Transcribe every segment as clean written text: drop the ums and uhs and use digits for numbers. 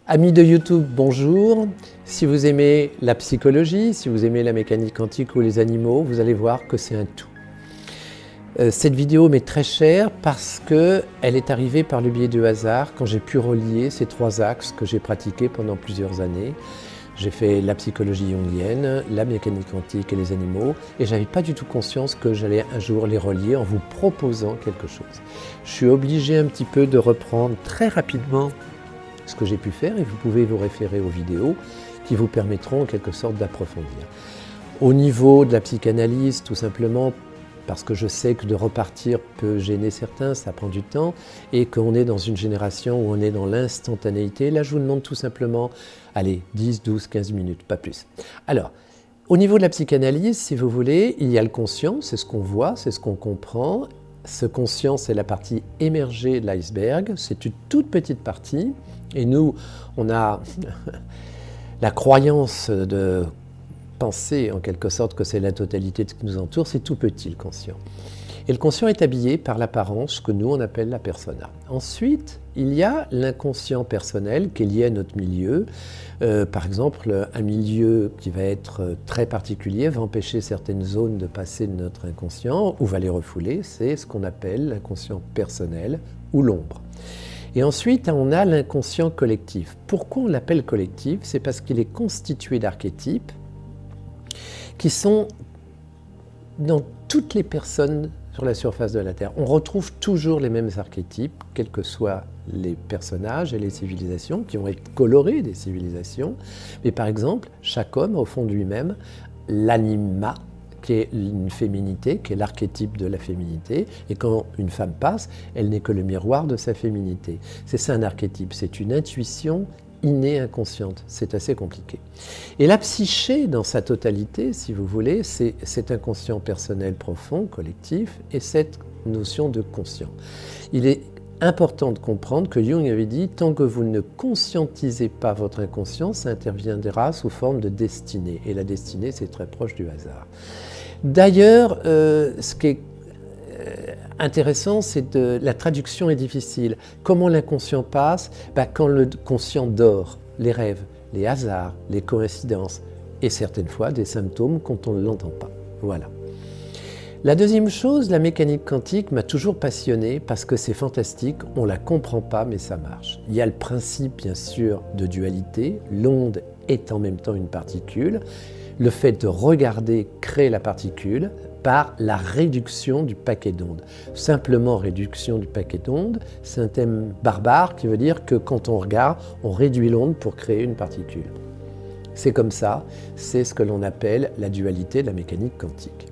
Amis de YouTube, bonjour. Si vous aimez la psychologie, si vous aimez la mécanique quantique ou les animaux, vous allez voir que c'est un tout. Cette vidéo m'est très chère parce qu'elle est arrivée par le biais du hasard quand j'ai pu relier ces trois axes que j'ai pratiqués pendant plusieurs années. J'ai fait la psychologie jungienne, la mécanique quantique et les animaux, et je n'avais pas du tout conscience que j'allais un jour les relier en vous proposant quelque chose. Je suis obligé un petit peu de reprendre très rapidement ce que j'ai pu faire, et vous pouvez vous référer aux vidéos qui vous permettront en quelque sorte d'approfondir. Au niveau de la psychanalyse, tout simplement parce que je sais que de repartir peut gêner certains, ça prend du temps, et qu'on est dans une génération où on est dans l'instantanéité. Là, je vous demande tout simplement, allez, 10, 12, 15 minutes, pas plus. Alors, au niveau de la psychanalyse, si vous voulez, il y a le conscient, c'est ce qu'on voit, c'est ce qu'on comprend. Ce conscient, c'est la partie émergée de l'iceberg, c'est une toute petite partie, et nous, on a la croyance de penser en quelque sorte que c'est la totalité de ce qui nous entoure, c'est tout petit le conscient. Et le conscient est habillé par l'apparence que nous on appelle la persona. Ensuite, il y a l'inconscient personnel qui est lié à notre milieu. Par exemple, un milieu qui va être très particulier va empêcher certaines zones de passer de notre inconscient ou va les refouler, c'est ce qu'on appelle l'inconscient personnel ou l'ombre. Et ensuite, on a l'inconscient collectif. Pourquoi on l'appelle collectif? C'est parce qu'il est constitué d'archétypes qui sont dans toutes les personnes sur la surface de la Terre. On retrouve toujours les mêmes archétypes, quels que soient les personnages et les civilisations, qui vont être colorés des civilisations. Mais par exemple, chaque homme a au fond de lui-même l'anima, qui est une féminité, qui est l'archétype de la féminité. Et quand une femme passe, elle n'est que le miroir de sa féminité. C'est ça un archétype, c'est une intuition innée, inconsciente. C'est assez compliqué. Et la psyché, dans sa totalité, si vous voulez, c'est cet inconscient personnel profond, collectif, et cette notion de conscient. Il est important de comprendre que Jung avait dit « tant que vous ne conscientisez pas votre inconscient, ça interviendra sous forme de destinée ». Et la destinée, c'est très proche du hasard. D'ailleurs, ce qui est intéressant, c'est que la traduction est difficile. Comment l'inconscient passe? Quand le conscient dort, les rêves, les hasards, les coïncidences, et certaines fois des symptômes quand on ne l'entend pas. Voilà. La deuxième chose, la mécanique quantique m'a toujours passionné parce que c'est fantastique, on ne la comprend pas mais ça marche. Il y a le principe bien sûr de dualité, l'onde est en même temps une particule, le fait de regarder crée la particule par la réduction du paquet d'ondes. Simplement réduction du paquet d'ondes, c'est un thème barbare qui veut dire que quand on regarde, on réduit l'onde pour créer une particule. C'est comme ça, c'est ce que l'on appelle la dualité de la mécanique quantique.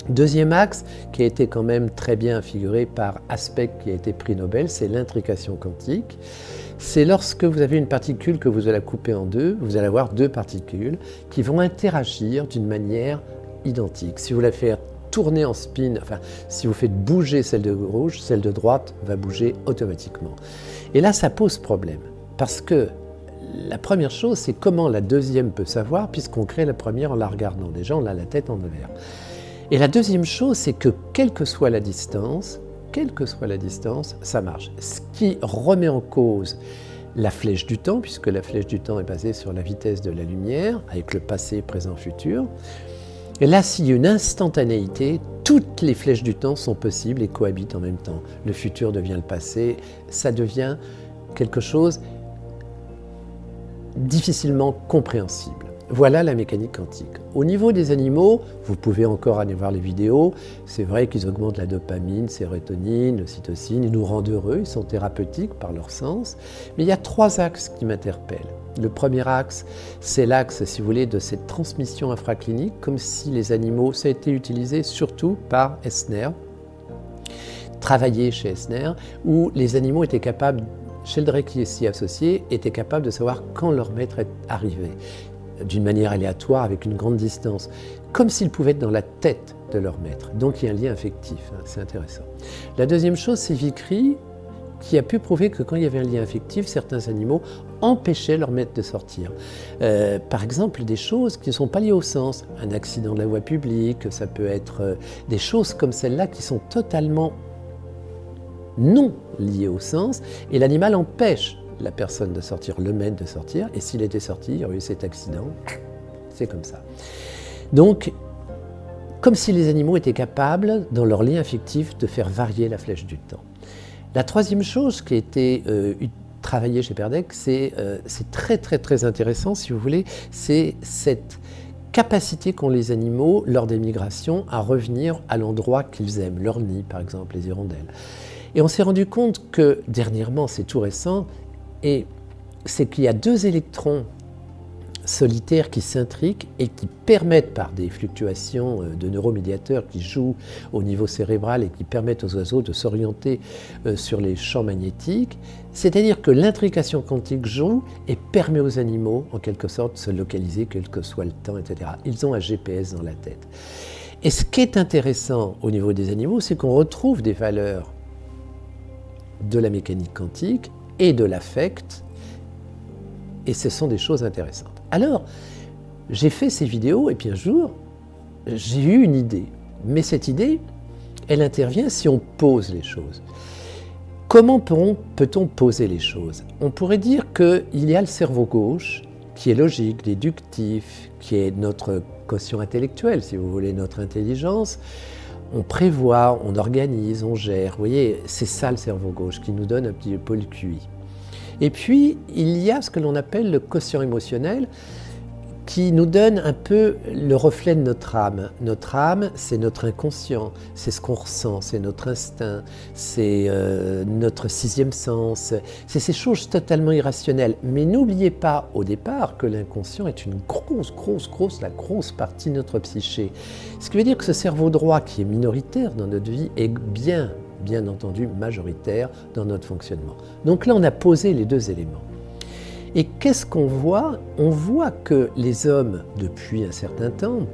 Deuxième axe, qui a été quand même très bien figuré par Aspect, qui a été prix Nobel, c'est l'intrication quantique. C'est lorsque vous avez une particule que vous allez couper en deux, vous allez avoir deux particules qui vont interagir d'une manière identique. Si vous la faites tourner en spin, enfin, si vous faites bouger celle de gauche, celle de droite va bouger automatiquement. Et là, ça pose problème, parce que la première chose, c'est comment la deuxième peut savoir, puisqu'on crée la première en la regardant. Déjà, on a la tête en envers. Et la deuxième chose, c'est que quelle que soit la distance, ça marche. Ce qui remet en cause la flèche du temps, puisque la flèche du temps est basée sur la vitesse de la lumière, avec le passé, présent, futur. Et là, s'il y a une instantanéité, toutes les flèches du temps sont possibles et cohabitent en même temps. Le futur devient le passé, ça devient quelque chose difficilement compréhensible. Voilà la mécanique quantique. Au niveau des animaux, vous pouvez encore aller voir les vidéos, c'est vrai qu'ils augmentent la dopamine, sérotonine, l'ocytocine, ils nous rendent heureux, ils sont thérapeutiques par leur sens, mais il y a trois axes qui m'interpellent. Le premier axe, c'est l'axe, si vous voulez, de cette transmission infraclinique, comme si les animaux, ça a été utilisé surtout par Esner, travaillé chez Esner, où les animaux étaient capables, Sheldrake qui est s'y associé, étaient capables de savoir quand leur maître est arrivé, d'une manière aléatoire, avec une grande distance, comme s'ils pouvaient être dans la tête de leur maître. Donc il y a un lien affectif, c'est intéressant. La deuxième chose, c'est Vickrey, qui a pu prouver que quand il y avait un lien affectif, certains animaux empêchaient leur maître de sortir. Par exemple, des choses qui ne sont pas liées au sens, un accident de la voie publique, ça peut être des choses comme celle-là qui sont totalement non liées au sens, et l'animal empêche la personne de sortir, le maître de sortir, et s'il était sorti, il y aurait eu cet accident. C'est comme ça. Donc, comme si les animaux étaient capables, dans leur lien affectif, de faire varier la flèche du temps. La troisième chose qui a été travaillée chez Perdec, c'est très intéressant, si vous voulez, c'est cette capacité qu'ont les animaux, lors des migrations, à revenir à l'endroit qu'ils aiment, leur nid par exemple, les hirondelles. Et on s'est rendu compte que, dernièrement, c'est tout récent, et c'est qu'il y a 2 électrons solitaires qui s'intriquent et qui permettent, par des fluctuations de neuromédiateurs qui jouent au niveau cérébral et qui permettent aux oiseaux de s'orienter sur les champs magnétiques, c'est-à-dire que l'intrication quantique joue et permet aux animaux, en quelque sorte, de se localiser, quel que soit le temps, etc. Ils ont un GPS dans la tête. Et ce qui est intéressant au niveau des animaux, c'est qu'on retrouve des valeurs de la mécanique quantique et de l'affect, et ce sont des choses intéressantes. Alors, j'ai fait ces vidéos et puis un jour, j'ai eu une idée. Mais cette idée, elle intervient si on pose les choses. Comment peut-on poser les choses? On pourrait dire qu'il y a le cerveau gauche, qui est logique, déductif, qui est notre quotient intellectuel, si vous voulez, notre intelligence. On prévoit, on organise, on gère. Vous voyez, c'est ça le cerveau gauche qui nous donne un petit peu le QI. Et puis, il y a ce que l'on appelle le quotient émotionnel qui nous donne un peu le reflet de notre âme. Notre âme, c'est notre inconscient, c'est ce qu'on ressent, c'est notre instinct, c'est notre 6e sens, c'est ces choses totalement irrationnelles. Mais n'oubliez pas au départ que l'inconscient est une la grosse partie de notre psyché. Ce qui veut dire que ce cerveau droit qui est minoritaire dans notre vie est bien entendu majoritaire dans notre fonctionnement. Donc là, on a posé les 2 éléments. Et qu'est-ce qu'on voit? On voit que les hommes, depuis un certain temps, vous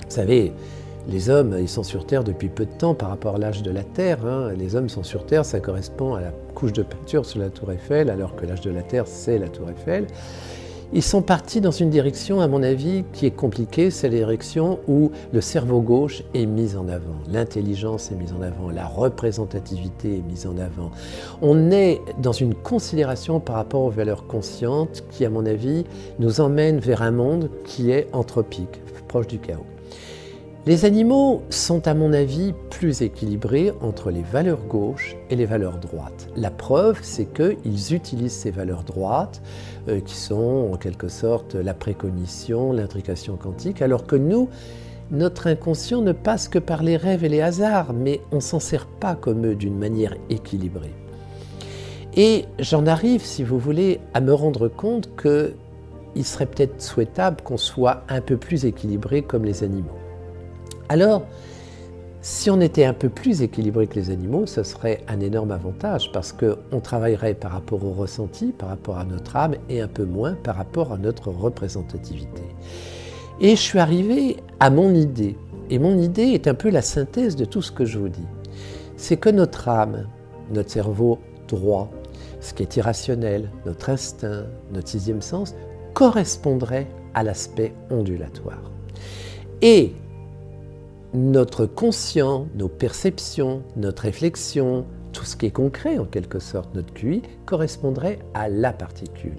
savez, les hommes, ils sont sur Terre depuis peu de temps par rapport à l'âge de la Terre. Hein. Les hommes sont sur Terre, ça correspond à la couche de peinture sur la Tour Eiffel, alors que l'âge de la Terre, c'est la Tour Eiffel. Ils sont partis dans une direction, à mon avis, qui est compliquée, c'est la direction où le cerveau gauche est mis en avant, l'intelligence est mise en avant, la représentativité est mise en avant. On est dans une considération par rapport aux valeurs conscientes qui, à mon avis, nous emmène vers un monde qui est anthropique, proche du chaos. Les animaux sont, à mon avis, plus équilibrés entre les valeurs gauches et les valeurs droites. La preuve, c'est qu'ils utilisent ces valeurs droites, qui sont en quelque sorte la précognition, l'intrication quantique, alors que nous, notre inconscient ne passe que par les rêves et les hasards, mais on ne s'en sert pas comme eux d'une manière équilibrée. Et j'en arrive, si vous voulez, à me rendre compte qu'il serait peut-être souhaitable qu'on soit un peu plus équilibré comme les animaux. Alors, si on était un peu plus équilibré que les animaux, ce serait un énorme avantage parce qu'on travaillerait par rapport au ressenti, par rapport à notre âme et un peu moins par rapport à notre représentativité. Et je suis arrivé à mon idée. Et mon idée est un peu la synthèse de tout ce que je vous dis. C'est que notre âme, notre cerveau droit, ce qui est irrationnel, notre instinct, notre 6e sens, correspondrait à l'aspect ondulatoire. Et notre conscient, nos perceptions, notre réflexion, tout ce qui est concret en quelque sorte, notre QI, correspondrait à la particule.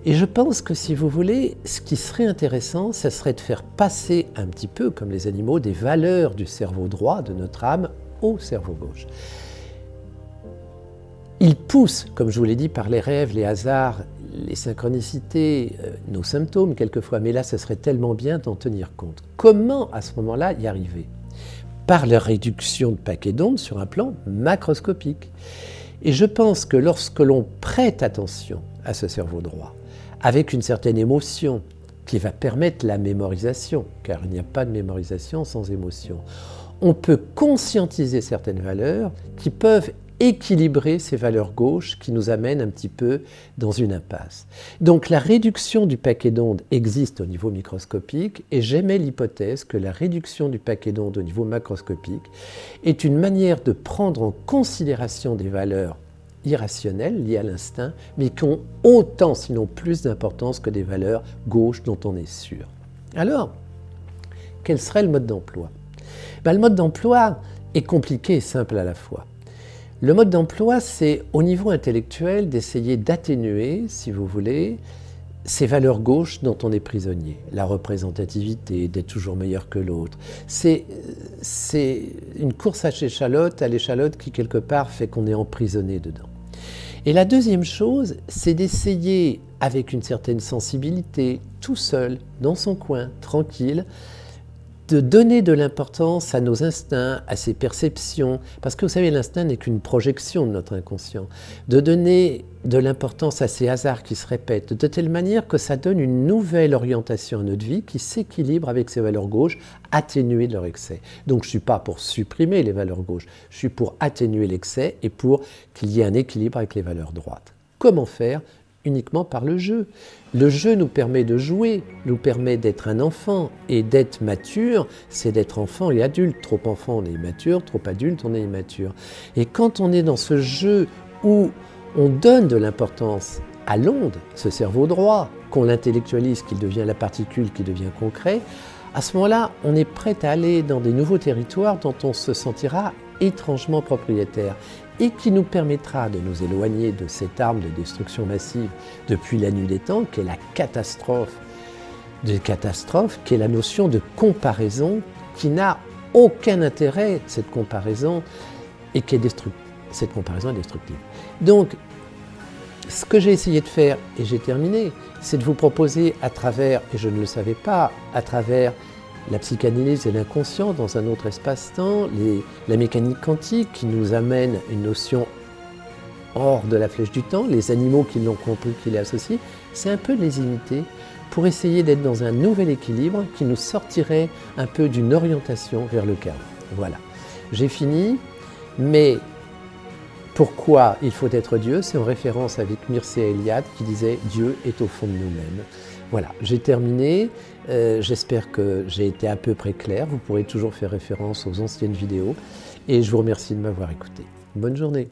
Et je pense que si vous voulez, ce qui serait intéressant, ce serait de faire passer un petit peu, comme les animaux, des valeurs du cerveau droit, de notre âme, au cerveau gauche. Il pousse, comme je vous l'ai dit, par les rêves, les hasards, les synchronicités, nos symptômes quelquefois, mais là, ce serait tellement bien d'en tenir compte. Comment, à ce moment-là, y arriver? Par la réduction de paquets d'ondes sur un plan macroscopique. Et je pense que lorsque l'on prête attention à ce cerveau droit, avec une certaine émotion qui va permettre la mémorisation, car il n'y a pas de mémorisation sans émotion, on peut conscientiser certaines valeurs qui peuvent équilibrer ces valeurs gauches qui nous amènent un petit peu dans une impasse. Donc la réduction du paquet d'ondes existe au niveau microscopique et j'émets l'hypothèse que la réduction du paquet d'ondes au niveau macroscopique est une manière de prendre en considération des valeurs irrationnelles liées à l'instinct, mais qui ont autant, sinon plus d'importance que des valeurs gauches dont on est sûr. Alors, quel serait le mode d'emploi? Le mode d'emploi est compliqué et simple à la fois. Le mode d'emploi, c'est au niveau intellectuel d'essayer d'atténuer, si vous voulez, ces valeurs gauches dont on est prisonnier. La représentativité, d'être toujours meilleur que l'autre. C'est une course à l'échalote qui quelque part fait qu'on est emprisonné dedans. Et la deuxième chose, c'est d'essayer, avec une certaine sensibilité, tout seul, dans son coin, tranquille, de donner de l'importance à nos instincts, à ses perceptions, parce que vous savez, l'instinct n'est qu'une projection de notre inconscient, de donner de l'importance à ces hasards qui se répètent, de telle manière que ça donne une nouvelle orientation à notre vie qui s'équilibre avec ces valeurs gauches, atténuer leur excès. Donc je ne suis pas pour supprimer les valeurs gauches, je suis pour atténuer l'excès et pour qu'il y ait un équilibre avec les valeurs droites. Comment faire ? Uniquement par le jeu. Le jeu nous permet de jouer, nous permet d'être un enfant, et d'être mature, c'est d'être enfant et adulte. Trop enfant, on est immature, trop adulte, on est immature. Et quand on est dans ce jeu où on donne de l'importance à l'onde, ce cerveau droit, qu'on l'intellectualise, qu'il devient la particule, qu'il devient concret, à ce moment-là, on est prêt à aller dans des nouveaux territoires dont on se sentira étrangement propriétaire et qui nous permettra de nous éloigner de cette arme de destruction massive depuis la nuit des temps, qui est la catastrophe des catastrophes, qui est la notion de comparaison, qui n'a aucun intérêt, cette comparaison, et qui est destructive. Cette comparaison est destructive. Donc, ce que j'ai essayé de faire, et j'ai terminé, c'est de vous proposer à travers, et je ne le savais pas, à travers la psychanalyse et l'inconscient dans un autre espace-temps, la mécanique quantique qui nous amène une notion hors de la flèche du temps, les animaux qui l'ont compris, qui les associent, c'est un peu de les imiter pour essayer d'être dans un nouvel équilibre qui nous sortirait un peu d'une orientation vers le chaos. Voilà, j'ai fini, mais pourquoi il faut être Dieu? C'est en référence avec Mircea Eliade qui disait « Dieu est au fond de nous-mêmes ». Voilà, j'ai terminé. J'espère que j'ai été à peu près clair. Vous pourrez toujours faire référence aux anciennes vidéos. Et je vous remercie de m'avoir écouté. Bonne journée.